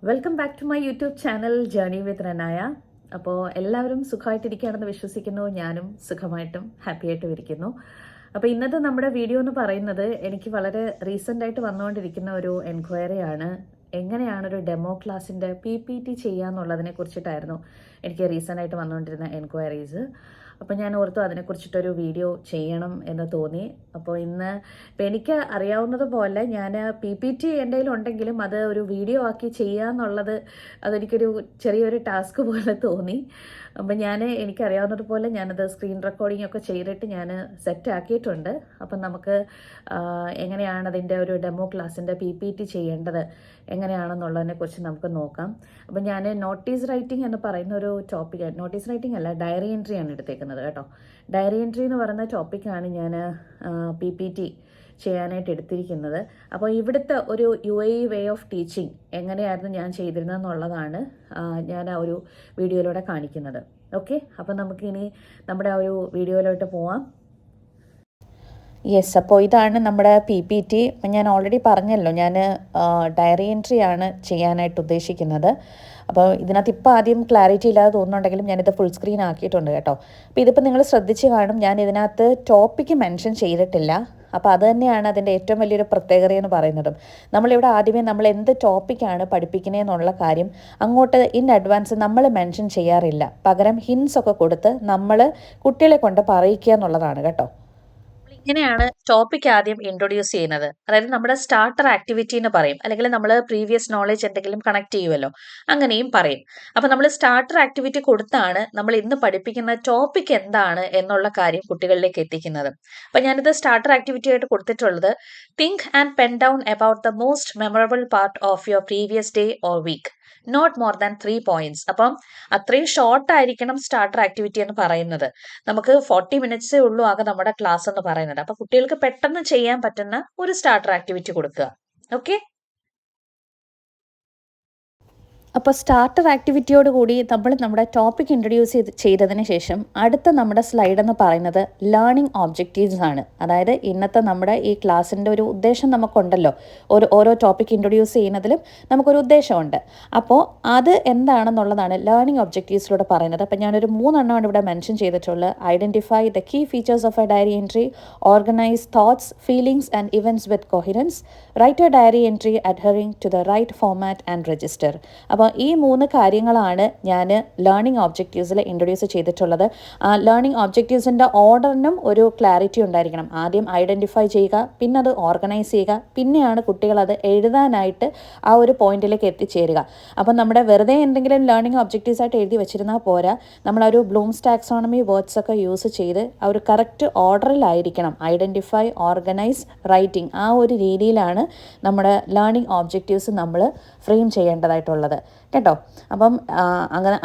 Welcome back to my YouTube channel journey with റനായ. അപ്പോൾ എല്ലാവരും സുഖമായിട്ടിരിക്കുകയാണെന്ന് വിശ്വസിക്കുന്നു. ഞാനും സുഖമായിട്ടും ഹാപ്പി ആയിട്ടും ഇരിക്കുന്നു. അപ്പോൾ ഇന്നത്തെ നമ്മുടെ വീഡിയോ എന്ന് പറയുന്നത് എനിക്ക് വളരെ റീസെൻ്റ് ആയിട്ട് വന്നുകൊണ്ടിരിക്കുന്ന ഒരു എൻക്വയറിയാണ്. എങ്ങനെയാണ് ഒരു ഡെമോ ക്ലാസ്സിൻ്റെ PPT ചെയ്യാന്നുള്ളതിനെ കുറിച്ചിട്ടായിരുന്നു എനിക്ക് റീസെൻ്റ് ആയിട്ട് വന്നുകൊണ്ടിരുന്ന എൻക്വയറീസ്. അപ്പോൾ ഞാൻ ഓർത്തു അതിനെക്കുറിച്ചിട്ടൊരു വീഡിയോ ചെയ്യണം എന്ന് തോന്നി. അപ്പോൾ ഇപ്പം എനിക്ക് അറിയാവുന്നതുപോലെ ഞാൻ PPT എൻ്റെ കയ്യിലുണ്ടെങ്കിലും അത് ഒരു വീഡിയോ ആക്കി ചെയ്യാന്നുള്ളത് അതെനിക്കൊരു ചെറിയൊരു ടാസ്ക് പോലെ തോന്നി. അപ്പം എനിക്കറിയാവുന്നതുപോലെ ഞാനത് സ്ക്രീൻ റെക്കോർഡിംഗ് ഒക്കെ ചെയ്തിട്ട് ഞാൻ സെറ്റ് ആക്കിയിട്ടുണ്ട്. അപ്പം നമുക്ക് എങ്ങനെയാണ് അതിൻ്റെ ഒരു ഡെമോ ക്ലാസ്സിൻ്റെ PPT ചെയ്യേണ്ടത് എങ്ങനെയാണെന്നുള്ളതിനെ കുറിച്ച് നമുക്ക് നോക്കാം. അപ്പം ഞാൻ നോട്ടീസ് റൈറ്റിംഗ് എന്ന് പറയുന്ന ഒരു ടോപ്പിക്, നോട്ടീസ് റൈറ്റിംഗ് അല്ല, ഡയറി എൻട്രി ആണ് എടുത്തേക്കുന്നത് കേട്ടോ. ഡയറി എൻട്രി എന്ന് പറയുന്ന ടോപ്പിക്കാണ് ഞാൻ PPT ചെയ്യാനായിട്ട് എടുത്തിരിക്കുന്നത്. അപ്പോൾ ഇവിടുത്തെ ഒരു UAE വേ ഓഫ് ടീച്ചിങ് എങ്ങനെയായിരുന്നു ഞാൻ ചെയ്തിരുന്നതെന്നുള്ളതാണ് ഞാൻ ആ ഒരു വീഡിയോയിലൂടെ കാണിക്കുന്നത്. ഓക്കെ, അപ്പം നമുക്കിനി നമ്മുടെ ആ ഒരു വീഡിയോയിലോട്ട് പോവാം. യെസ്, അപ്പോൾ ഇതാണ് നമ്മുടെ PPT. അപ്പം ഞാൻ ഓൾറെഡി പറഞ്ഞല്ലോ, ഞാൻ ഡയറി എൻട്രി ആണ് ചെയ്യാനായിട്ട് ഉദ്ദേശിക്കുന്നത്. അപ്പോൾ ഇതിനകത്ത് ഇപ്പോൾ ആദ്യം ക്ലാരിറ്റി ഇല്ലാതെ തോന്നുന്നുണ്ടെങ്കിലും ഞാനിത് ഫുൾ സ്ക്രീൻ ആക്കിയിട്ടുണ്ട് കേട്ടോ. അപ്പോൾ ഇതിപ്പോൾ നിങ്ങൾ ശ്രദ്ധിച്ച് കാണും, ഞാൻ ഇതിനകത്ത് ടോപ്പിക്ക് മെൻഷൻ ചെയ്തിട്ടില്ല. അപ്പോൾ അത് തന്നെയാണ് അതിൻ്റെ ഏറ്റവും വലിയൊരു പ്രത്യേകത എന്ന് പറയുന്നതും. നമ്മളിവിടെ ആദ്യമേ നമ്മൾ എന്ത് ടോപ്പിക്കാണ് പഠിപ്പിക്കുന്നതെന്നുള്ള കാര്യം അങ്ങോട്ട് ഇൻ അഡ്വാൻസ് നമ്മൾ മെൻഷൻ ചെയ്യാറില്ല. പകരം ഹിൻസ് ഒക്കെ കൊടുത്ത് നമ്മൾ കുട്ടികളെ കൊണ്ട് പറയിക്കുക എന്നുള്ളതാണ് കേട്ടോ. ഇങ്ങനെയാണ് ടോപ്പിക് ആദ്യം ഇൻട്രൊഡ്യൂസ് ചെയ്യുന്നത്. അതായത് നമ്മുടെ സ്റ്റാർട്ടർ ആക്ടിവിറ്റി എന്ന് പറയും, അല്ലെങ്കിൽ നമ്മൾ പ്രീവിയസ് നോളേജ് എന്തെങ്കിലും കണക്ട് ചെയ്യുമല്ലോ, അങ്ങനെയും പറയും. അപ്പം നമ്മൾ സ്റ്റാർട്ടർ ആക്ടിവിറ്റി കൊടുത്താണ് നമ്മൾ ഇന്ന് പഠിപ്പിക്കുന്ന ടോപ്പിക് എന്താണ് എന്നുള്ള കാര്യം കുട്ടികളിലേക്ക് എത്തിക്കുന്നത്. അപ്പം ഞാനിത് സ്റ്റാർട്ടർ ആക്ടിവിറ്റി ആയിട്ട് കൊടുത്തിട്ടുള്ളത് think and pen down about the most memorable part of your previous day or week, not more than 3 points. അപ്പം അത്രയും ഷോർട്ട് ആയിരിക്കണം സ്റ്റാർട്ടർ ആക്ടിവിറ്റി എന്ന് പറയുന്നത്. നമുക്ക് 40 മിനിറ്റ്സേ ഉള്ളൂ ആകെ നമ്മുടെ ക്ലാസ് എന്ന് പറയുന്നത്. അപ്പൊ കുട്ടികൾക്ക് പെട്ടെന്ന് ചെയ്യാൻ പറ്റുന്ന ഒരു സ്റ്റാർട്ടർ ആക്ടിവിറ്റി കൊടുക്കുക. ഓക്കെ, അപ്പോൾ സ്റ്റാർട്ടർ ആക്ടിവിറ്റിയോട് കൂടി നമ്മൾ നമ്മുടെ ടോപ്പിക് ഇൻട്രൊഡ്യൂസ് ചെയ്തതിന് ശേഷം അടുത്ത നമ്മുടെ സ്ലൈഡ് എന്ന് പറയുന്നത് ലേണിംഗ് ഒബ്ജക്റ്റീവ്സ് ആണ്. അതായത് ഇന്നത്തെ നമ്മുടെ ഈ ക്ലാസ്സിൻ്റെ ഒരു ഉദ്ദേശം നമുക്കുണ്ടല്ലോ, ഓരോ ടോപ്പിക് ഇൻട്രൊഡ്യൂസ് ചെയ്യുന്നതിലും നമുക്കൊരു ഉദ്ദേശമുണ്ട്. അപ്പോൾ അത് എന്താണെന്നുള്ളതാണ് ലേണിംഗ് ഒബ്ജക്റ്റീവ്സിലൂടെ പറയുന്നത്. അപ്പോൾ ഞാനൊരു 3 എണ്ണമാണ് ഇവിടെ മെൻഷൻ ചെയ്തിട്ടുള്ളത്. Identify the key features of a diary entry, organise thoughts, feelings and events with coherence, write a diary entry adhering to the right format and register. അപ്പോൾ ഈ 3 കാര്യങ്ങളാണ് ഞാൻ ലേണിംഗ് ഒബ്ജക്റ്റീവ്സിൽ ഇൻട്രൊഡ്യൂസ് ചെയ്തിട്ടുള്ളത്. ആ ലേണിംഗ് ഒബ്ജക്റ്റീവ്സിൻ്റെ ഓർഡറിനും ഒരു ക്ലാരിറ്റി ഉണ്ടായിരിക്കണം. ആദ്യം ഐഡൻറ്റിഫൈ ചെയ്യുക, പിന്നെ അത് ഓർഗനൈസ് ചെയ്യുക, പിന്നെയാണ് കുട്ടികൾ അത് എഴുതാനായിട്ട് ആ ഒരു പോയിന്റിലേക്ക് എത്തിച്ചേരുക. അപ്പം നമ്മുടെ വെറുതെ എന്തെങ്കിലും ലേണിംഗ് ഒബ്ജക്റ്റീവ്സ് ആയിട്ട് എഴുതി വെച്ചിരുന്നാൽ പോരാ, നമ്മളൊരു ബ്ലൂംസ് ടാക്സോണമി വേർഡ്സ് ഒക്കെ യൂസ് ചെയ്ത് ആ ഒരു കറക്റ്റ് ഓർഡറിലായിരിക്കണം ഐഡൻറ്റിഫൈ, ഓർഗനൈസ്, റൈറ്റിംഗ്, ആ ഒരു രീതിയിലാണ് നമ്മുടെ ലേണിംഗ് ഒബ്ജക്റ്റീവ്സ് നമ്മൾ ഫ്രെയിം ചെയ്യേണ്ടതായിട്ടുള്ളത് കേട്ടോ. അപ്പം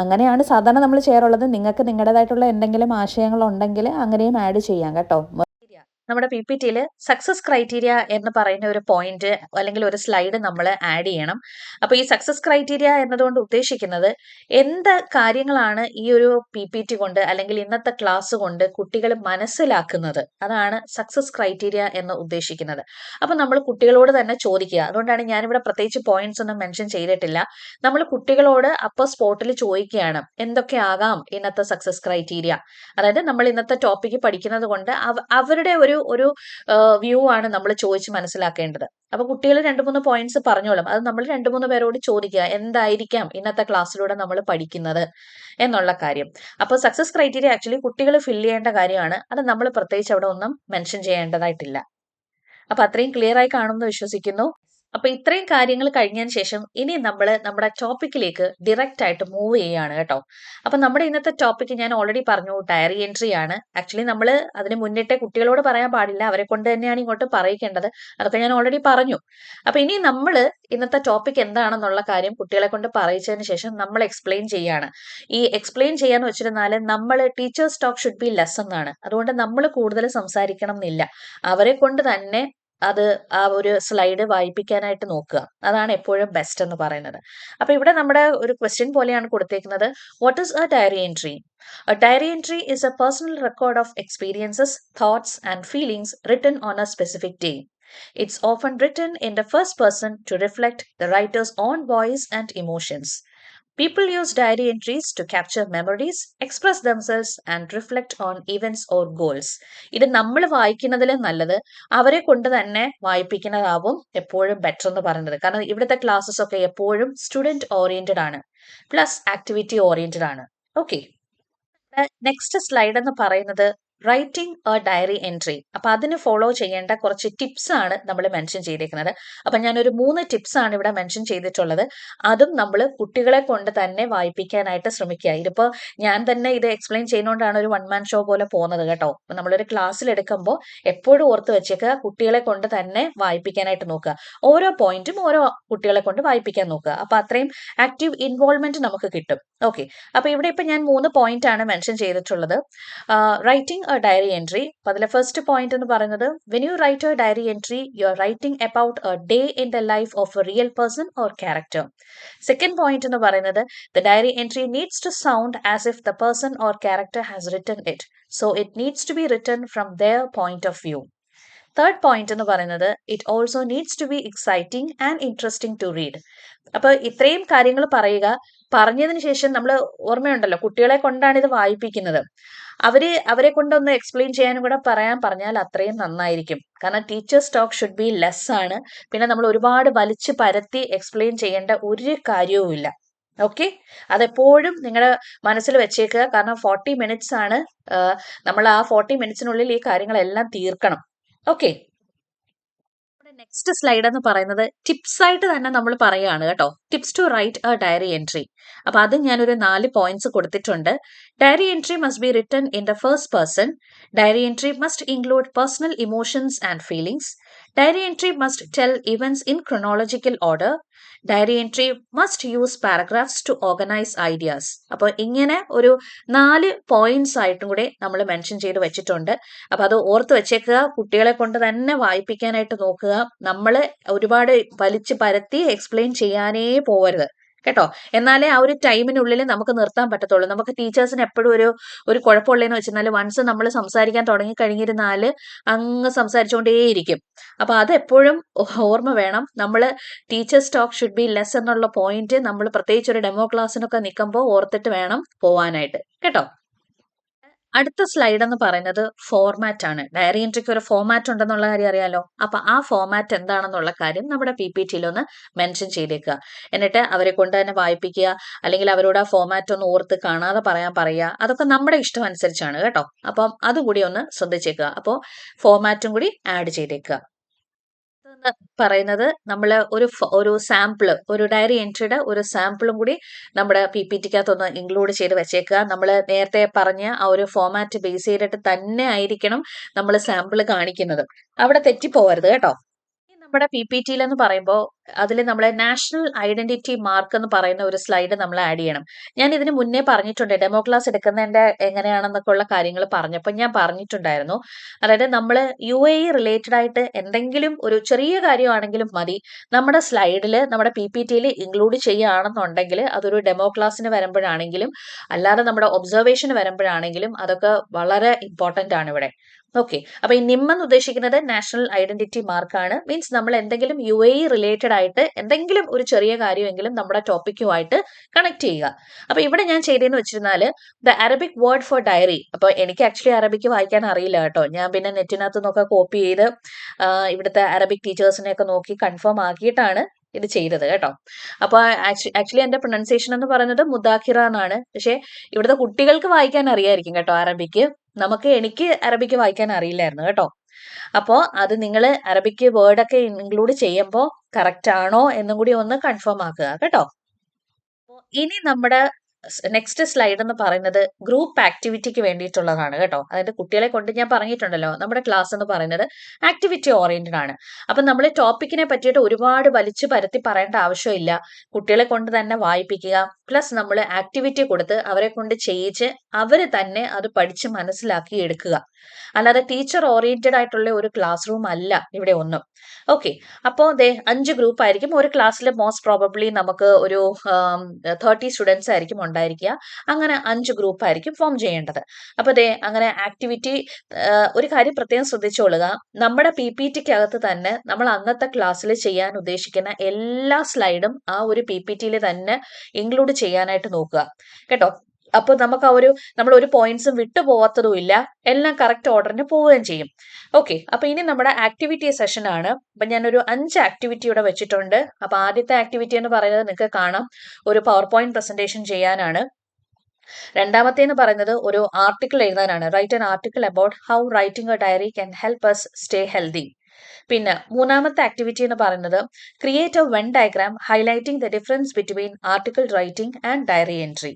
അങ്ങനെയാണ് സാധാരണ നമ്മൾ ചെയ്യാറുള്ളത്. നിങ്ങൾക്ക് നിങ്ങളുടേതായിട്ടുള്ള എന്തെങ്കിലും ആശയങ്ങളുണ്ടെങ്കിൽ അങ്ങനെയും ആഡ് ചെയ്യാം കേട്ടോ. നമ്മുടെ PPTയിൽ സക്സസ് ക്രൈറ്റീരിയ എന്ന് പറയുന്ന ഒരു പോയിന്റ് അല്ലെങ്കിൽ ഒരു സ്ലൈഡ് നമ്മൾ ആഡ് ചെയ്യണം. അപ്പോൾ ഈ സക്സസ് ക്രൈറ്റീരിയ എന്നതുകൊണ്ട് ഉദ്ദേശിക്കുന്നത് എന്ത് കാര്യങ്ങളാണ് ഈ ഒരു PPT കൊണ്ട് അല്ലെങ്കിൽ ഇന്നത്തെ ക്ലാസ് കൊണ്ട് കുട്ടികൾ മനസ്സിലാക്കുന്നത്, അതാണ് സക്സസ് ക്രൈറ്റീരിയ എന്ന് ഉദ്ദേശിക്കുന്നത്. അപ്പോൾ നമ്മൾ കുട്ടികളോട് തന്നെ ചോദിക്കുക. അതുകൊണ്ടാണ് ഞാനിവിടെ പ്രത്യേകിച്ച് പോയിന്റ്സ് ഒന്നും മെൻഷൻ ചെയ്തിട്ടില്ല. നമ്മൾ കുട്ടികളോട് അപ്പോൾ സ്പോട്ടിൽ ചോദിക്കുകയാണ് എന്തൊക്കെ ആകാം ഇന്നത്തെ സക്സസ് ക്രൈറ്റീരിയ. അതായത് നമ്മൾ ഇന്നത്തെ ടോപ്പിക്ക് പഠിക്കുന്നത് കൊണ്ട് അവരുടെ ഒരു വ്യൂ ആണ് നമ്മൾ ചോദിച്ച് മനസ്സിലാക്കേണ്ടത്. അപ്പൊ കുട്ടികൾ 2-3 പോയിന്റ്സ് പറഞ്ഞോളും. അത് നമ്മൾ 2-3 പേരോട് ചോദിക്കുക എന്തായിരിക്കാം ഇന്നത്തെ ക്ലാസ്സിലൂടെ നമ്മൾ പഠിക്കുന്നത് എന്നുള്ള കാര്യം. അപ്പോൾ സക്സസ് ക്രൈറ്റീരിയ ആക്ച്വലി കുട്ടികൾ ഫിൽ ചെയ്യേണ്ട കാര്യമാണ്. അത് നമ്മൾ പ്രത്യേകിച്ച് അവിടെ ഒന്നും മെൻഷൻ ചെയ്യേണ്ടതായിട്ടില്ല. അപ്പൊ അത്രയും ക്ലിയർ ആയി കാണുമെന്ന് വിശ്വസിക്കുന്നു. അപ്പൊ ഇത്രയും കാര്യങ്ങൾ കഴിഞ്ഞതിന് ശേഷം ഇനി നമ്മൾ നമ്മുടെ ടോപ്പിക്കിലേക്ക് ഡയറക്റ്റ് ആയിട്ട് മൂവ് ചെയ്യുകയാണ് കേട്ടോ. അപ്പൊ നമ്മുടെ ഇന്നത്തെ ടോപ്പിക് ഞാൻ ഓൾറെഡി പറഞ്ഞു, ഡയറി എൻട്രി ആണ്. ആക്ച്വലി നമ്മൾ അതിന് മുന്നിട്ടേ കുട്ടികളോട് പറയാൻ പാടില്ല, അവരെ കൊണ്ട് തന്നെയാണ് ഇങ്ങോട്ട് പറയിക്കേണ്ടത്. അതൊക്കെ ഞാൻ ഓൾറെഡി പറഞ്ഞു. അപ്പൊ ഇനി നമ്മൾ ഇന്നത്തെ ടോപ്പിക് എന്താണെന്നുള്ള കാര്യം കുട്ടികളെ കൊണ്ട് പറയിച്ചതിന് ശേഷം നമ്മൾ എക്സ്പ്ലെയിൻ ചെയ്യാണ്. ഈ എക്സ്പ്ലെയിൻ ചെയ്യാന്ന് വെച്ചിരുന്നാൽ നമ്മൾ teachers talk should be less എന്നാണ്. അതുകൊണ്ട് നമ്മൾ കൂടുതൽ സംസാരിക്കണം എന്നില്ല, അവരെ കൊണ്ട് തന്നെ അത് ആ ഒരു സ്ലൈഡ് വായിപ്പിക്കാനായിട്ട് നോക്കുക. അതാണ് എപ്പോഴും ബെസ്റ്റ് എന്ന് പറയുന്നത്. അപ്പൊ ഇവിടെ നമ്മുടെ ഒരു ക്വസ്റ്റ്യൻ പോലെയാണ് കൊടുത്തേക്കുന്നത്. What is a diary entry? A diary entry is a personal record of experiences, thoughts and feelings written on a specific day. It's often written in the first person to reflect the writer's own voice and emotions. People use diary entries to capture memories, express themselves, and reflect on events or goals. ഇത് നമ്മൾ വായിക്കുന്നതിലും നല്ലത് അവരെ കൊണ്ട് തന്നെ വായിപ്പിക്കുന്നതാവും എപ്പോഴും better എന്ന് പറയുന്നത്. കാരണം ഇവിടുത്തെ ക്ലാസ്സസ് ഒക്കെ എപ്പോഴും സ്റ്റുഡന്റ് ഓറിയന്റഡ് ആണ്, പ്ലസ് ആക്ടിവിറ്റി ഓറിയന്റഡ് ആണ്. ഓക്കെ, നെക്സ്റ്റ് സ്ലൈഡ് എന്ന് പറയുന്നത് റൈറ്റിംഗ് എ ഡയറി എൻട്രി. അപ്പൊ അതിന് ഫോളോ ചെയ്യേണ്ട കുറച്ച് ടിപ്സ് ആണ് നമ്മൾ മെൻഷൻ ചെയ്തിരിക്കുന്നത്. അപ്പൊ ഞാനൊരു 3 ടിപ്സ് ആണ് ഇവിടെ മെൻഷൻ ചെയ്തിട്ടുള്ളത്. അതും നമ്മൾ കുട്ടികളെ കൊണ്ട് തന്നെ വായിപ്പിക്കാനായിട്ട് ശ്രമിക്കുക. ഇതിപ്പോ ഞാൻ തന്നെ ഇത് എക്സ്പ്ലെയിൻ ചെയ്യുന്നതുകൊണ്ടാണ് ഒരു 1 മാൻ ഷോ പോലെ പോകുന്നത് കേട്ടോ. നമ്മളൊരു ക്ലാസ്സിൽ എടുക്കുമ്പോൾ എപ്പോഴും ഓർത്ത് വെച്ചേക്കുക, കുട്ടികളെ കൊണ്ട് തന്നെ വായിപ്പിക്കാനായിട്ട് നോക്കുക. ഓരോ പോയിന്റും ഓരോ കുട്ടികളെ കൊണ്ട് വായിപ്പിക്കാൻ നോക്കുക. അപ്പൊ അത്രയും ആക്റ്റീവ് ഇൻവോൾവ്മെന്റ് നമുക്ക് കിട്ടും. ഓക്കെ, അപ്പൊ ഇവിടെ ഇപ്പൊ ഞാൻ 3 പോയിന്റ് ആണ് മെൻഷൻ ചെയ്തിട്ടുള്ളത്. Writing a diary entry. അപ്പൊ അതിലെ ഫസ്റ്റ് പോയിന്റ് എന്ന് പറയുന്നത്, when you write a diary entry you are writing about a day in the life of a real person or character. Second point എന്ന് പറയുന്നത്, the diary entry needs to sound as if the person or character has written it, so it needs to be written from their point of view. Third point എന്ന് പറയുന്നത്, it also needs to be exciting and interesting to read. അപ്പൊ ഇത്രയും കാര്യങ്ങൾ പറയുക. പറഞ്ഞതിന് ശേഷം നമ്മൾ ഓർമ്മയുണ്ടല്ലോ, കുട്ടികളെ കൊണ്ടാണ് ഇത് വായിപ്പിക്കുന്നത്. അവരെ കൊണ്ടൊന്ന് എക്സ്പ്ലെയിൻ ചെയ്യാനും കൂടെ പറഞ്ഞാൽ അത്രയും നന്നായിരിക്കും. കാരണം teachers talk should be less ആണ്. പിന്നെ നമ്മൾ ഒരുപാട് വലിച്ചു പരത്തി എക്സ്പ്ലെയിൻ ചെയ്യേണ്ട ഒരു കാര്യവുമില്ല. ഓക്കെ, അതെപ്പോഴും നിങ്ങളുടെ മനസ്സിൽ വെച്ചേക്കുക. കാരണം 40 മിനിറ്റ്സ് ആണ്. നമ്മൾ ആ 40 മിനിറ്റ്സിനുള്ളിൽ ഈ കാര്യങ്ങളെല്ലാം തീർക്കണം. ഓക്കെ, നെക്സ്റ്റ് സ്ലൈഡ് എന്ന് പറയുന്നത് ടിപ്സ് ആയിട്ട് തന്നെ നമ്മൾ പറയുകയാണ് കേട്ടോ. Tips to write a diary entry. അപ്പൊ അത് ഞാനൊരു 4 പോയിന്റ്സ് കൊടുത്തിട്ടുണ്ട്. Diary entry must be written in the first person. Diary entry must include personal emotions and feelings. Diary entry must tell events in chronological order. Diary entry must use paragraphs to organise ideas. അപ്പോൾ ഇങ്ങനെ ഒരു 4 points ആയിട്ടും കൂടെ നമ്മൾ mention ചെയ്ത് വെച്ചിട്ടുണ്ട്. അപ്പൊ അത് ഓർത്ത് വെച്ചേക്കുക. കുട്ടികളെ കൊണ്ട് തന്നെ വായിപ്പിക്കാനായിട്ട് നോക്കുക. നമ്മൾ ഒരുപാട് വലിച്ചു പരത്തി എക്സ്പ്ലെയിൻ ചെയ്യാനേ പോവരുത് കേട്ടോ. എന്നാലേ ആ ഒരു ടൈമിനുള്ളിൽ നമുക്ക് നിർത്താൻ പറ്റത്തുള്ളൂ. നമുക്ക് ടീച്ചേഴ്സിന് എപ്പോഴും ഒരു കുഴപ്പമുള്ളതെന്ന് വെച്ചാൽ, വൺസ് നമ്മൾ സംസാരിക്കാൻ തുടങ്ങി കഴിഞ്ഞിരുന്നാൽ അങ്ങ് സംസാരിച്ചുകൊണ്ടേയിരിക്കും. അപ്പൊ അത് എപ്പോഴും ഓർമ്മ വേണം. നമ്മൾ teachers talk should be less എന്നുള്ള പോയിന്റ് നമ്മൾ പ്രത്യേകിച്ച് ഒരു ഡെമോ ക്ലാസ്സിനൊക്കെ നിൽക്കുമ്പോൾ ഓർത്തിട്ട് വേണം പോവാനായിട്ട് കേട്ടോ. അടുത്ത സ്ലൈഡ് എന്ന് പറയുന്നത് ഫോർമാറ്റ് ആണ്. ഡയറി എൻട്രിക്ക് ഒരു ഫോർമാറ്റ് ഉണ്ടെന്നുള്ള കാര്യം അറിയാലോ. അപ്പൊ ആ ഫോർമാറ്റ് എന്താണെന്നുള്ള കാര്യം നമ്മുടെ PPT ഒന്ന് മെൻഷൻ ചെയ്തേക്കുക. എന്നിട്ട് അവരെ കൊണ്ട് തന്നെ വായിപ്പിക്കുക, അല്ലെങ്കിൽ അവരോട് ആ ഫോർമാറ്റ് ഒന്ന് ഓർത്ത് കാണാതെ പറയുക. അതൊക്കെ നമ്മുടെ ഇഷ്ടം അനുസരിച്ചാണ് കേട്ടോ. അപ്പം അതും കൂടി ഒന്ന് ശ്രദ്ധിച്ചേക്കുക. അപ്പോൾ ഫോർമാറ്റും കൂടി ആഡ് ചെയ്തേക്കുക. പറയുന്നത് നമ്മൾ ഒരു സാമ്പിള്, ഒരു ഡയറി എൻട്രിയുടെ ഒരു സാമ്പിളും കൂടി നമ്മുടെ PPTക്കകത്തൊന്ന് ഇൻക്ലൂഡ് ചെയ്ത് വെച്ചേക്കുക. നമ്മൾ നേരത്തെ പറഞ്ഞ ആ ഒരു ഫോർമാറ്റ് ബേസ് ചെയ്തിട്ട് തന്നെ ആയിരിക്കണം നമ്മൾ സാമ്പിൾ കാണിക്കുന്നത്. അവിടെ തെറ്റിപ്പോവരുത് കേട്ടോ. നമ്മുടെ PPTയിൽ എന്ന് പറയുമ്പോൾ അതിൽ നമ്മളെ നാഷണൽ ഐഡന്റിറ്റി മാർക്ക് എന്ന് പറയുന്ന ഒരു സ്ലൈഡ് നമ്മൾ ആഡ് ചെയ്യണം. ഞാൻ ഇതിന് മുന്നേ പറഞ്ഞിട്ടുണ്ട്, ഡെമോ ക്ലാസ് എടുക്കുന്നതിന്റെ എങ്ങനെയാണെന്നൊക്കെ ഉള്ള കാര്യങ്ങൾ പറഞ്ഞപ്പോൾ ഞാൻ പറഞ്ഞിട്ടുണ്ടായിരുന്നു. അതായത് നമ്മൾ UAE റിലേറ്റഡ് ആയിട്ട് എന്തെങ്കിലും ഒരു ചെറിയ കാര്യമാണെങ്കിലും മതി, നമ്മുടെ സ്ലൈഡിൽ നമ്മുടെ PPTയിൽ ഇൻക്ലൂഡ് ചെയ്യുകയാണെന്നുണ്ടെങ്കിൽ അതൊരു ഡെമോ ക്ലാസ്സിന് വരുമ്പോഴാണെങ്കിലും അല്ലാതെ നമ്മുടെ ഒബ്സർവേഷന് വരുമ്പോഴാണെങ്കിലും അതൊക്കെ വളരെ ഇമ്പോർട്ടന്റ് ആണ് ഇവിടെ. ഓക്കെ, അപ്പൊ ഈ നിം എന്ന് ഉദ്ദേശിക്കുന്നത് നാഷണൽ ഐഡന്റിറ്റി മാർക്കാണ്. മീൻസ് നമ്മൾ എന്തെങ്കിലും UAE റിലേറ്റഡ് ആയിട്ട് എന്തെങ്കിലും ഒരു ചെറിയ കാര്യമെങ്കിലും നമ്മുടെ ടോപ്പിക്കുമായിട്ട് കണക്ട് ചെയ്യുക. അപ്പൊ ഇവിടെ ഞാൻ ചെയ്തതെന്ന് വെച്ചിരുന്നാല് the Arabic word for diary. അപ്പൊ എനിക്ക് ആക്ച്വലി അറബിക്ക് വായിക്കാൻ അറിയില്ല കേട്ടോ. ഞാൻ പിന്നെ നെറ്റിനകത്ത് നിന്നൊക്കെ കോപ്പി ചെയ്ത് ഇവിടുത്തെ അറബിക് ടീച്ചേഴ്സിനെയൊക്കെ നോക്കി കൺഫേം ആക്കിയിട്ടാണ് ഇത് ചെയ്തത് കേട്ടോ. അപ്പൊ ആക്ച്വലി എന്റെ പ്രൊനൗൺസിയേഷൻ എന്ന് പറയുന്നത് മുദാഖിറ എന്നാണ്. പക്ഷെ ഇവിടുത്തെ കുട്ടികൾക്ക് വായിക്കാൻ അറിയായിരിക്കും കേട്ടോ അറബിക്ക്. എനിക്ക് അറബിക്ക് വായിക്കാൻ അറിയില്ലായിരുന്നു കേട്ടോ. അപ്പോ അത് നിങ്ങൾ അറബിക്ക് വേർഡ് ഒക്കെ ഇൻക്ലൂഡ് ചെയ്യുമ്പോൾ കറക്റ്റ് ആണോ എന്നും കൂടി ഒന്ന് കൺഫേം ആക്കുക കേട്ടോ. ഇനി നമ്മുടെ നെക്സ്റ്റ് സ്ലൈഡ് എന്ന് പറയുന്നത് ഗ്രൂപ്പ് ആക്ടിവിറ്റിക്ക് വേണ്ടിയിട്ടുള്ളതാണ് കേട്ടോ. അതായത് കുട്ടികളെ കൊണ്ട് ഞാൻ പറഞ്ഞിട്ടുണ്ടല്ലോ, നമ്മുടെ ക്ലാസ് എന്ന് പറയുന്നത് ആക്ടിവിറ്റി ഓറിയന്റഡ് ആണ്. അപ്പൊ നമ്മൾ ടോപ്പിക്കിനെ പറ്റിയിട്ട് ഒരുപാട് വലിച്ചു പരത്തി പറയേണ്ട ആവശ്യമില്ല. കുട്ടികളെ കൊണ്ട് തന്നെ വായിപ്പിക്കുക, പ്ലസ് നമ്മൾ ആക്ടിവിറ്റി കൊടുത്ത് അവരെ കൊണ്ട് ചെയ്യിച്ച് അവർ തന്നെ അത് പഠിച്ച് മനസ്സിലാക്കി എടുക്കുക. അല്ലാതെ ടീച്ചർ ഓറിയന്റഡ് ആയിട്ടുള്ള ഒരു ക്ലാസ് റൂം അല്ല ഇവിടെ ഒന്നും. ഓക്കെ, അപ്പോൾ 5 ഗ്രൂപ്പ് ആയിരിക്കും ഒരു ക്ലാസ്സിൽ. മോസ്റ്റ് പ്രോബബ്ലി നമുക്ക് ഒരു 30 സ്റ്റുഡൻസ് ആയിരിക്കും ഉണ്ടായിരിക്കുക. അങ്ങനെ 5 ഗ്രൂപ്പ് ആയിരിക്കും ഫോം ചെയ്യേണ്ടത്. അപ്പോൾ ദേ അങ്ങനെ ആക്ടിവിറ്റി ഒരു കാര്യം പ്രത്യേകം ശ്രദ്ധിച്ചോളുക. നമ്മുടെ PPTക്കകത്ത് തന്നെ നമ്മൾ അന്നത്തെ ക്ലാസ്സിൽ ചെയ്യാൻ ഉദ്ദേശിക്കുന്ന എല്ലാ സ്ലൈഡും ആ ഒരു PPTയിൽ തന്നെ ഇൻക്ലൂഡ് ചെയ്യാനായിട്ട് നോക്കുക കേട്ടോ. അപ്പോൾ നമുക്ക് നമ്മൾ ഒരു പോയിന്റ്സും വിട്ടു പോവാത്തതും ഇല്ല, എല്ലാം കറക്റ്റ് ഓർഡറിന് പോവുകയും ചെയ്യും. ഓക്കെ, അപ്പൊ ഇനി നമ്മുടെ ആക്ടിവിറ്റി സെഷൻ ആണ്. അപ്പൊ ഞാനൊരു 5 ആക്ടിവിറ്റി ഇവിടെ വെച്ചിട്ടുണ്ട്. അപ്പൊ ആദ്യത്തെ ആക്ടിവിറ്റി എന്ന് പറയുന്നത് നിങ്ങൾക്ക് കാണാം, ഒരു പവർ പോയിന്റ് പ്രസന്റേഷൻ ചെയ്യാനാണ്. രണ്ടാമത്തേന്ന് പറയുന്നത് ഒരു ആർട്ടിക്കിൾ എഴുതാനാണ്. Write an article about how writing a diary can help us stay healthy. പിന്നെ മൂന്നാമത്തെ ആക്ടിവിറ്റി എന്ന് പറയുന്നത് create a Venn diagram highlighting the difference between article writing and diary entry.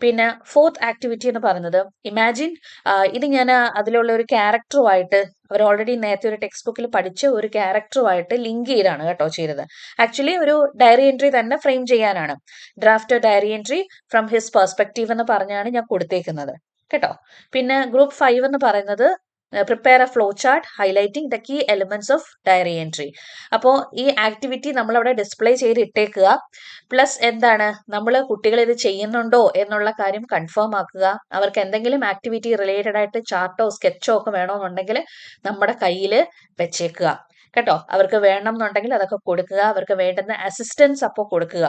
പിന്നെ fourth activity എന്ന് പറയുന്നത് ഇമാജിൻ, ഇത് ഞാൻ അതിലുള്ള ഒരു ക്യാരക്ടറുമായിട്ട് അവർ ഓൾറെഡി നേരത്തെ ഒരു ടെക്സ്റ്റ് ബുക്കിൽ പഠിച്ച ഒരു ക്യാരക്ടറുമായിട്ട് ലിങ്ക് ചെയ്താണ് കേട്ടോ ചെയ്തത്. ആക്ച്വലി ഒരു ഡയറി എൻട്രി തന്നെ ഫ്രെയിം ചെയ്യാനാണ്. Draft diary entry from his perspective എന്ന് പറഞ്ഞാണ് ഞാൻ കൊടുത്തേക്കുന്നത് കേട്ടോ. പിന്നെ ഗ്രൂപ്പ് 5 എന്ന് പറയുന്നത് prepare a flow chart highlighting the key elements of diary entry. അപ്പോൾ ഈ ആക്ടിവിറ്റി നമ്മളവിടെ ഡിസ്പ്ലേ ചെയ്ത് ഇട്ടേക്കുക. പ്ലസ് എന്താണ്, നമ്മൾ കുട്ടികൾ ഇത് ചെയ്യുന്നുണ്ടോ എന്നുള്ള കാര്യം കൺഫേം ആക്കുക. അവർക്ക് എന്തെങ്കിലും ആക്ടിവിറ്റി റിലേറ്റഡ് ആയിട്ട് ചാർട്ടോ സ്കെച്ചോ ഒക്കെ വേണമെന്നുണ്ടെങ്കിൽ നമ്മുടെ കയ്യിൽ വെച്ചേക്കുക കേട്ടോ. അവർക്ക് വേണം എന്നുണ്ടെങ്കിൽ അതൊക്കെ കൊടുക്കുക. അവർക്ക് വേണ്ടുന്ന അസിസ്റ്റൻസ് അപ്പോൾ കൊടുക്കുക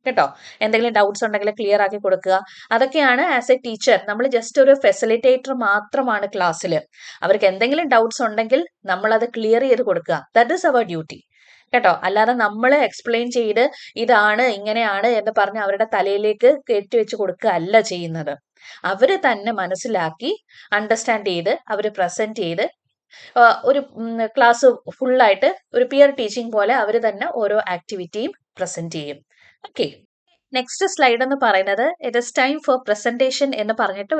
കേട്ടോ. എന്തെങ്കിലും ഡൗട്ട്സ് ഉണ്ടെങ്കിൽ ക്ലിയർ ആക്കി കൊടുക്കുക. അതൊക്കെയാണ് ആസ് എ ടീച്ചർ, നമ്മൾ ജസ്റ്റ് ഒരു ഫെസിലിറ്റേറ്റർ മാത്രമാണ് ക്ലാസ്സിൽ. അവർക്ക് എന്തെങ്കിലും ഡൗട്ട്സ് ഉണ്ടെങ്കിൽ നമ്മൾ അത് ക്ലിയർ ചെയ്ത് കൊടുക്കുക. ദാറ്റ് ഈസ് അവർ ഡ്യൂട്ടി കേട്ടോ. അല്ലാതെ നമ്മൾ എക്സ്പ്ലെയിൻ ചെയ്ത് ഇതാണ് ഇങ്ങനെയാണ് എന്ന് പറഞ്ഞ് അവരുടെ തലയിലേക്ക് കയറ്റിവെച്ച് കൊടുക്കുക അല്ല ചെയ്യുന്നത്. അവര് തന്നെ മനസ്സിലാക്കി അണ്ടർസ്റ്റാൻഡ് ചെയ്ത് അവർ പ്രസന്റ് ചെയ്ത് ഒരു ക്ലാസ് ഫുള്ളായിട്ട് ഒരു പിയർ ടീച്ചിങ് പോലെ അവർ തന്നെ ഓരോ ആക്ടിവിറ്റിയും പ്രസന്റ് ചെയ്യും. ഓക്കെ, നെക്സ്റ്റ് സ്ലൈഡ് എന്ന് പറയുന്നത് it is time for presentation എന്ന് പറഞ്ഞിട്ട്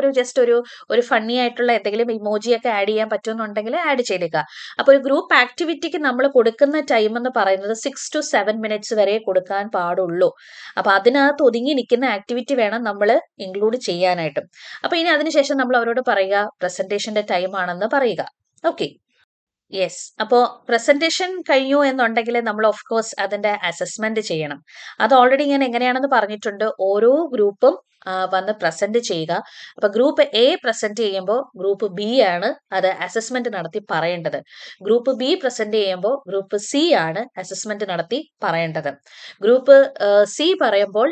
ഒരു ഫണ്ണി ആയിട്ടുള്ള എന്തെങ്കിലും ഇമോജി ഒക്കെ ആഡ് ചെയ്യാൻ പറ്റുമെന്നുണ്ടെങ്കിൽ ആഡ് ചെയ്തേക്കുക. അപ്പോൾ ഒരു ഗ്രൂപ്പ് ആക്ടിവിറ്റിക്ക് നമ്മൾ കൊടുക്കുന്ന ടൈം എന്ന് പറയുന്നത് 6 to 7 minutes വരെ കൊടുക്കാൻ പാടുള്ളൂ. അപ്പൊ അതിനകത്ത് ഒതുങ്ങി നിൽക്കുന്ന ആക്ടിവിറ്റി വേണം നമ്മൾ ഇൻക്ലൂഡ് ചെയ്യാനായിട്ട്. അപ്പൊ ഇനി അതിനുശേഷം നമ്മൾ അവരോട് പറയുക പ്രസന്റേഷന്റെ ടൈം ആണെന്ന് പറയുക. Okay, yes. അപ്പോൾ പ്രസന്റേഷൻ കഴിഞ്ഞു എന്നുണ്ടെങ്കിൽ നമ്മൾ ഓഫ് കോഴ്സ് അതിന്റെ അസസ്മെന്റ് ചെയ്യണം. അത് ഓൾറെഡി ഞാൻ എങ്ങനെയാണെന്ന് പറഞ്ഞിട്ടുണ്ട്. ഓരോ ഗ്രൂപ്പും വന്ന് പ്രസന്റ് ചെയ്യുക. അപ്പൊ ഗ്രൂപ്പ് എ പ്രസന്റ് ചെയ്യുമ്പോൾ ഗ്രൂപ്പ് ബി ആണ് അത് അസസ്മെന്റ് നടത്തി പറയേണ്ടത്. ഗ്രൂപ്പ് ബി പ്രസന്റ് ചെയ്യുമ്പോൾ ഗ്രൂപ്പ് സി ആണ് അസസ്മെന്റ് നടത്തി പറയേണ്ടത്. ഗ്രൂപ്പ് സി പറയുമ്പോൾ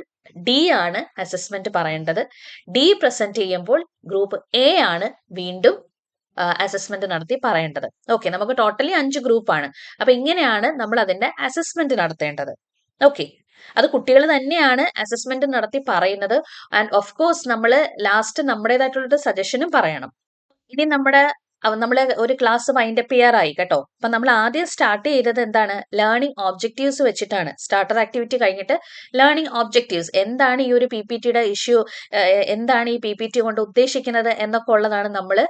ഡി ആണ് അസസ്മെന്റ് പറയേണ്ടത്. ഡി പ്രസന്റ് ചെയ്യുമ്പോൾ ഗ്രൂപ്പ് എ ആണ് വീണ്ടും അസസ്മെന്റ് നടത്തി പറയേണ്ടത്. ഓക്കെ, നമുക്ക് ടോട്ടലി 5 ഗ്രൂപ്പാണ്. അപ്പൊ ഇങ്ങനെയാണ് നമ്മൾ അതിന്റെ അസസ്മെന്റ് നടത്തേണ്ടത്. ഓക്കെ, അത് കുട്ടികൾ തന്നെയാണ് അസസ്മെന്റ് നടത്തി പറയുന്നത്. ആൻഡ് ഓഫ് കോഴ്സ് നമ്മൾ ലാസ്റ്റ് നമ്മുടേതായിട്ടുള്ള സജഷനും പറയണം. ഇനി നമ്മളെ ഒരു ക്ലാസ് വൈൻഡപ്പ് ചെയ്യാറായി കേട്ടോ. അപ്പൊ നമ്മൾ ആദ്യം സ്റ്റാർട്ട് ചെയ്തത് എന്താണ്, ലേണിംഗ് ഓബ്ജക്റ്റീവ്സ് വെച്ചിട്ടാണ്. സ്റ്റാർട്ടർ ആക്ടിവിറ്റി കഴിഞ്ഞിട്ട് ലേണിംഗ് ഓബ്ജക്റ്റീവ്സ്, എന്താണ് ഈ ഒരു PPTയുടെ ഇഷ്യൂ, എന്താണ് ഈ PPT കൊണ്ട് ഉദ്ദേശിക്കുന്നത് എന്നൊക്കെ ഉള്ളതാണ് നമ്മൾ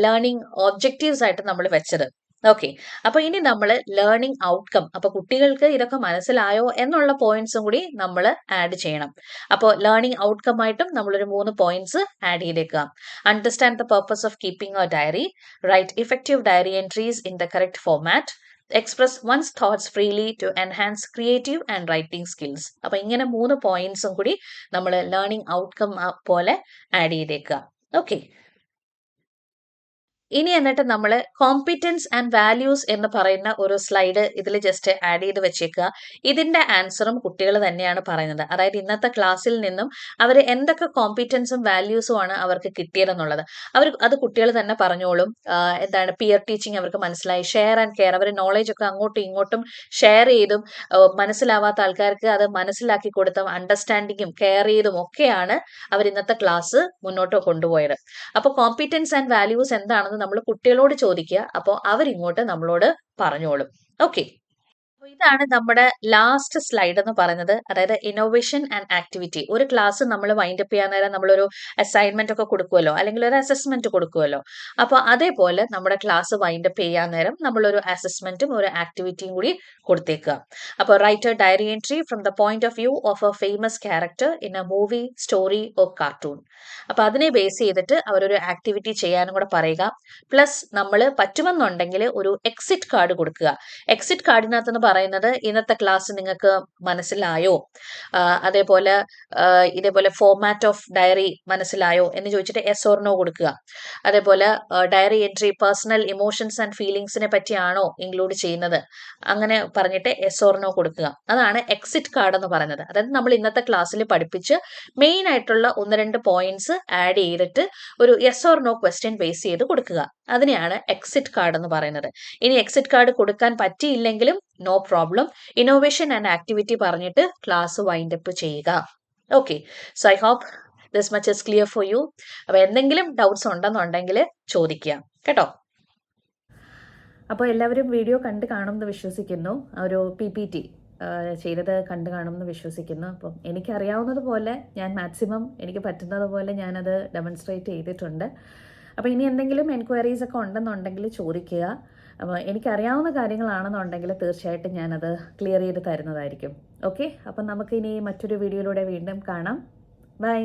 ലേണിംഗ് ഓബ്ജക്റ്റീവ്സ് ആയിട്ട് നമ്മൾ വെച്ചത്. ഓക്കെ, അപ്പൊ ഇനി നമ്മൾ ലേണിംഗ് ഔട്ട്കം, അപ്പൊ കുട്ടികൾക്ക് ഇതൊക്കെ മനസ്സിലായോ എന്നുള്ള പോയിന്റ്സും കൂടി നമ്മൾ ആഡ് ചെയ്യണം. അപ്പോൾ ലേണിംഗ് ഔട്ട്കം ആയിട്ടും നമ്മളൊരു 3 പോയിന്റ്സ് ആഡ് ചെയ്തേക്കുക. Understand the purpose of keeping a diary, write effective diary entries in the correct format, express one's thoughts freely to enhance creative and writing skills. അപ്പൊ ഇങ്ങനെ 3 പോയിന്റ്സും കൂടി നമ്മൾ ലേണിംഗ് ഔട്ട്കം പോലെ add ചെയ്തേക്കുക. ഓക്കെ, ഇനി എന്നിട്ട് നമ്മൾ കോമ്പിറ്റൻസ് ആൻഡ് വാല്യൂസ് എന്ന് പറയുന്ന ഒരു സ്ലൈഡ് ഇതിൽ ജസ്റ്റ് ആഡ് ചെയ്ത് വെച്ചേക്കുക. ഇതിന്റെ ആൻസറും കുട്ടികൾ തന്നെയാണ് പറയുന്നത്. അതായത് ഇന്നത്തെ ക്ലാസ്സിൽ നിന്നും അവർ എന്തൊക്കെ കോമ്പിറ്റൻസും വാല്യൂസും ആണ് അവർക്ക് കിട്ടിയതെന്നുള്ളത് അത് കുട്ടികൾ തന്നെ പറഞ്ഞോളും. എന്താണ് പിയർ ടീച്ചിങ് അവർക്ക് മനസ്സിലായി, ഷെയർ ആൻഡ് കെയർ, അവർ നോളേജ് ഒക്കെ അങ്ങോട്ടും ഇങ്ങോട്ടും ഷെയർ ചെയ്തും മനസ്സിലാവാത്ത ആൾക്കാർക്ക് അത് മനസ്സിലാക്കി കൊടുത്തും അണ്ടർസ്റ്റാൻഡിങ്ങും കെയർ ചെയ്തും ഒക്കെയാണ് അവർ ഇന്നത്തെ ക്ലാസ് മുന്നോട്ട് കൊണ്ടുപോയത്. അപ്പോൾ കോമ്പിറ്റൻസ് ആൻഡ് വാല്യൂസ് എന്താണെന്ന് നമ്മൾ കുട്ടികളോട് ചോദിക്കുക. അപ്പോൾ അവരിങ്ങോട്ട് നമ്മളോട് പറഞ്ഞോളും. ഓക്കെ, ഇതാണ് നമ്മുടെ ലാസ്റ്റ് സ്ലൈഡ് എന്ന് പറയുന്നത്. അതായത് ഇന്നോവേഷൻ ആൻഡ് ആക്ടിവിറ്റി. ഒരു ക്ലാസ് നമ്മൾ വൈൻഡപ്പ് ചെയ്യാൻ നേരം നമ്മളൊരു അസൈൻമെന്റ് ഒക്കെ കൊടുക്കുമല്ലോ, അല്ലെങ്കിൽ ഒരു അസസ്മെന്റ് കൊടുക്കുമല്ലോ. അപ്പോൾ അതേപോലെ നമ്മുടെ ക്ലാസ് വൈൻഡപ്പ് ചെയ്യാൻ നേരം നമ്മളൊരു അസസ്മെന്റും ഒരു ആക്ടിവിറ്റിയും കൂടി കൊടുത്തേക്കുക. അപ്പോൾ write a diary entry from the point of view of a famous character in a movie, story or cartoon. അപ്പൊ അതിനെ ബേസ് ചെയ്തിട്ട് അവരൊരു ആക്ടിവിറ്റി ചെയ്യാനും കൂടെ പറയുക. പ്ലസ് നമ്മൾ പറ്റുമെന്നുണ്ടെങ്കിൽ ഒരു എക്സിറ്റ് കാർഡ് കൊടുക്കുക. എക്സിറ്റ് കാർഡിനകത്ത് പറയുന്നത് ഇന്നത്തെ ക്ലാസ് നിങ്ങൾക്ക് മനസ്സിലായോ, അതേപോലെ ഇതേപോലെ ഫോർമാറ്റ് ഓഫ് ഡയറി മനസ്സിലായോ എന്ന് ചോദിച്ചിട്ട് എസ് ഓർ നോ കൊടുക്കുക. അതേപോലെ diary entry personal emotions and ഫീലിങ്സിനെ പറ്റിയാണോ ഇൻക്ലൂഡ് ചെയ്യുന്നത്, അങ്ങനെ പറഞ്ഞിട്ട് എസ് ഓർ നോ കൊടുക്കുക. അതാണ് എക്സിറ്റ് കാർഡ് എന്ന് പറയുന്നത്. അതായത് നമ്മൾ ഇന്നത്തെ ക്ലാസ്സിൽ പഠിപ്പിച്ച് മെയിൻ ആയിട്ടുള്ള 1-2 പോയിന്റ്സ് ആഡ് ചെയ്തിട്ട് ഒരു yes or no question base ചെയ്ത് കൊടുക്കുക. അതിനെയാണ് എക്സിറ്റ് കാർഡ് എന്ന് പറയുന്നത്. ഇനി എക്സിറ്റ് കാർഡ് കൊടുക്കാൻ പറ്റിയില്ലെങ്കിലും no problem, innovation and activity പറഞ്ഞിട്ട് ക്ലാസ് വൈൻഡ് അപ്പ് ചെയ്യുക. Okay, so I hope this much is clear for you. അപ്പോൾ എന്തെങ്കിലും ഡൗട്ട്സ് ഉണ്ടെന്നുണ്ടെങ്കിൽ ചോദിക്കുക കേട്ടോ. അപ്പോൾ എല്ലാവരും വീഡിയോ കണ്ട് കാണുമെന്ന് വിശ്വസിക്കുന്നു. ഒരു PPT ചെയ്തത് കണ്ടു കാണുമെന്ന് വിശ്വസിക്കുന്നു. അപ്പം എനിക്കറിയാവുന്നത് പോലെ ഞാൻ മാക്സിമം എനിക്ക് പറ്റുന്നത് പോലെ ഞാനത് ഡെമോൺസ്ട്രേറ്റ് ചെയ്തിട്ടുണ്ട്. അപ്പോൾ ഇനി എന്തെങ്കിലും എൻക്വയറീസ് ഒക്കെ ഉണ്ടെന്നുണ്ടെങ്കിൽ ചോദിക്കുക. അപ്പോൾ എനിക്കറിയാവുന്ന കാര്യങ്ങളാണെന്നുണ്ടെങ്കിൽ തീർച്ചയായിട്ടും ഞാനത് ക്ലിയർ ചെയ്ത് തരുന്നതായിരിക്കും. ഓക്കെ, അപ്പം നമുക്കിനി മറ്റൊരു വീഡിയോയിലൂടെ വീണ്ടും കാണാം. ബൈ.